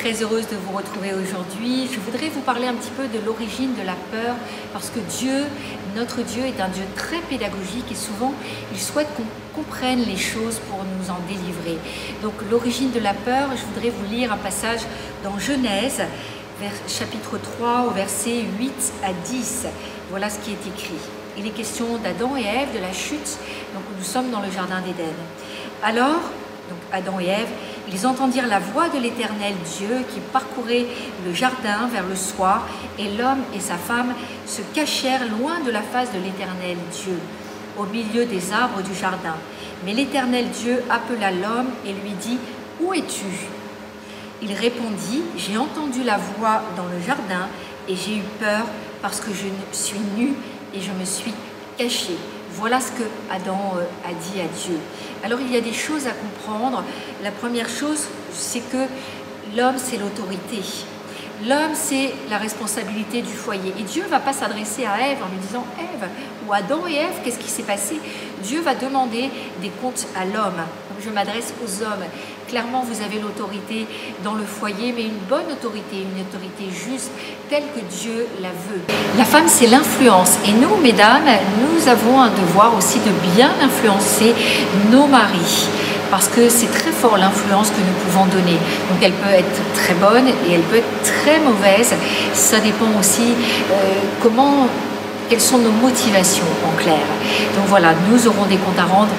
très heureuse de vous retrouver aujourd'hui. Je voudrais vous parler un petit peu de l'origine de la peur, parce que Dieu, notre Dieu, est un Dieu très pédagogique et souvent il souhaite qu'on comprenne les choses pour nous en délivrer. Donc l'origine de la peur, je voudrais vous lire un passage dans Genèse, chapitre 3, au verset 8 à 10. Voilà ce qui est écrit. Il est question d'Adam et Ève, de la chute. Donc nous sommes dans le jardin d'Éden. Alors, donc Adam et Ève, ils entendirent la voix de l'Éternel Dieu qui parcourait le jardin vers le soir, et l'homme et sa femme se cachèrent loin de la face de l'Éternel Dieu, au milieu des arbres du jardin. Mais l'Éternel Dieu appela l'homme et lui dit : « Où es-tu » Il répondit : « J'ai entendu la voix dans le jardin, et j'ai eu peur parce que je suis nu et je me suis caché. » Voilà ce que Adam a dit à Dieu. Alors il y a des choses à comprendre. La première chose, c'est que l'homme, c'est l'autorité. L'homme, c'est la responsabilité du foyer. Et Dieu ne va pas s'adresser à Ève en lui disant « Ève » ou Adam et Ève, qu'est-ce qui s'est passé? Dieu va demander des comptes à l'homme. Donc je m'adresse aux hommes. Clairement, vous avez l'autorité dans le foyer, mais une bonne autorité, une autorité juste, telle que Dieu la veut. La femme, c'est l'influence. Et nous, mesdames, nous avons un devoir aussi de bien influencer nos maris. Parce que c'est très fort l'influence que nous pouvons donner. Donc elle peut être très bonne et elle peut être très mauvaise. Ça dépend aussi quelles sont nos motivations en clair. Donc voilà, nous aurons des comptes à rendre.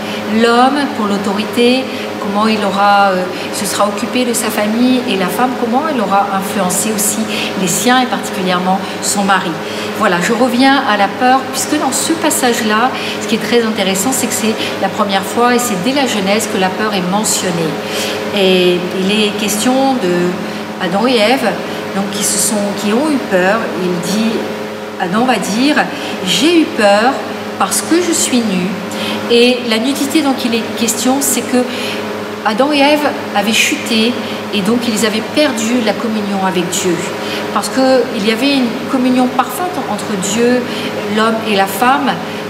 L'homme pour l'autorité, comment il aura, se sera occupé de sa famille, et la femme, comment elle aura influencé aussi les siens et particulièrement son mari. Voilà, je reviens à la peur, puisque dans ce passage-là, ce qui est très intéressant, c'est que c'est la première fois, et c'est dès la Genèse que la peur est mentionnée. Et il est question de Adam et Ève, donc qui ont eu peur. Il dit, Adam va dire, j'ai eu peur parce que je suis nu. Et la nudité dont il est question, c'est que Adam et Ève avaient chuté et donc ils avaient perdu la communion avec Dieu. Parce qu'il y avait une communion parfaite entre Dieu, l'homme et la femme.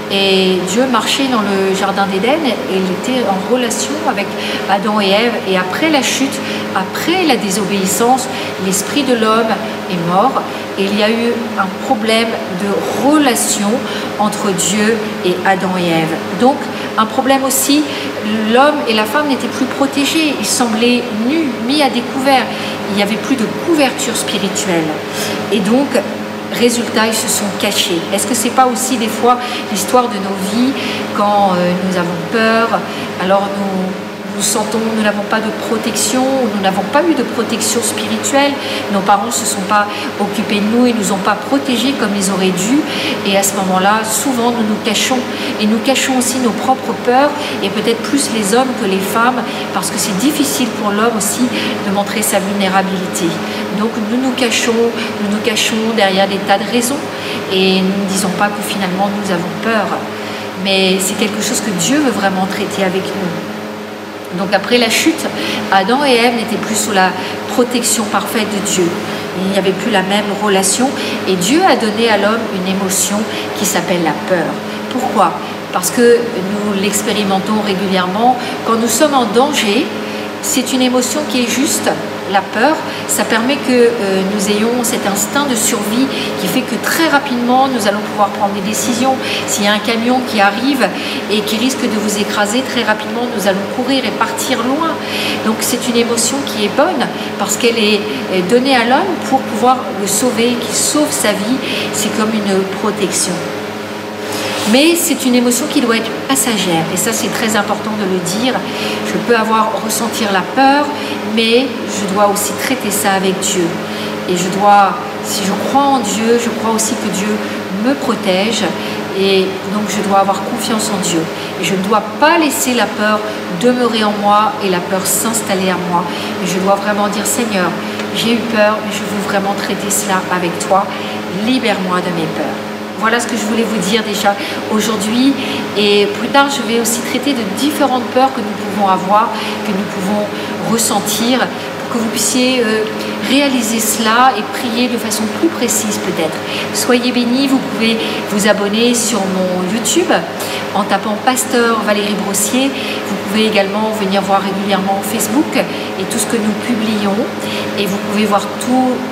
Et Dieu marchait dans le jardin d'Éden et il était en relation avec Adam et Ève. Et après la chute, après la désobéissance, l'esprit de l'homme est mort. Et il y a eu un problème de relation entre Dieu et Adam et Ève. Donc, un problème aussi, l'homme et la femme n'étaient plus protégés. Ils semblaient nus, mis à découvert. Il n'y avait plus de couverture spirituelle. Et donc, résultat, ils se sont cachés. Est-ce que c'est pas aussi des fois l'histoire de nos vies quand nous avons peur, alors nous n'avons pas de protection, nous n'avons pas eu de protection spirituelle, nos parents ne se sont pas occupés de nous, ils ne nous ont pas protégés comme ils auraient dû, et à ce moment-là, souvent nous nous cachons, et nous cachons aussi nos propres peurs, et peut-être plus les hommes que les femmes, parce que c'est difficile pour l'homme aussi de montrer sa vulnérabilité. Donc nous nous cachons derrière des tas de raisons, et nous ne disons pas que finalement nous avons peur, mais c'est quelque chose que Dieu veut vraiment traiter avec nous. Donc après la chute, Adam et Ève n'étaient plus sous la protection parfaite de Dieu. Il n'y avait plus la même relation et Dieu a donné à l'homme une émotion qui s'appelle la peur. Pourquoi? Parce que nous l'expérimentons régulièrement. Quand nous sommes en danger, c'est une émotion qui est juste. La peur, ça permet que nous ayons cet instinct de survie qui fait que très rapidement, nous allons pouvoir prendre des décisions. S'il y a un camion qui arrive et qui risque de vous écraser, très rapidement, nous allons courir et partir loin. Donc c'est une émotion qui est bonne parce qu'elle est donnée à l'homme pour pouvoir le sauver, qu'il sauve sa vie. C'est comme une protection. Mais c'est une émotion qui doit être passagère, et ça c'est très important de le dire. Je peux ressentir la peur, mais je dois aussi traiter ça avec Dieu. Et si je crois en Dieu, je crois aussi que Dieu me protège, et donc je dois avoir confiance en Dieu. Et je ne dois pas laisser la peur demeurer en moi et la peur s'installer à moi. Mais je dois vraiment dire, Seigneur, j'ai eu peur, mais je veux vraiment traiter cela avec toi. Libère-moi de mes peurs. Voilà ce que je voulais vous dire déjà aujourd'hui, et plus tard je vais aussi traiter de différentes peurs que nous pouvons avoir, que nous pouvons ressentir, pour que vous puissiez réaliser cela et prier de façon plus précise peut-être. Soyez bénis, vous pouvez vous abonner sur mon YouTube en tapant Pasteur Valérie Brossier. Vous pouvez également venir voir régulièrement Facebook et tout ce que nous publions. Et vous pouvez voir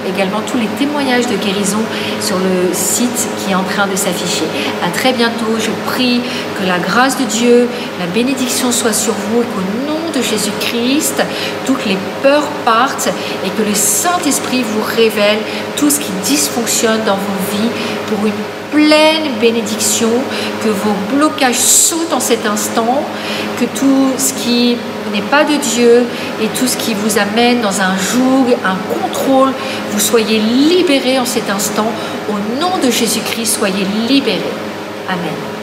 également tous les témoignages de guérison sur le site qui est en train de s'afficher. À très bientôt. Je prie que la grâce de Dieu, la bénédiction soit sur vous et qu'au nom de Jésus-Christ, toutes les peurs partent et que le Saint-Esprit vous révèle tout ce qui dysfonctionne dans vos vies pour une pleine bénédiction, que vos blocages sautent en cet instant, que tout ce qui n'est pas de Dieu et tout ce qui vous amène dans un joug, un contrôle, vous soyez libérés en cet instant. Au nom de Jésus-Christ, soyez libérés. Amen.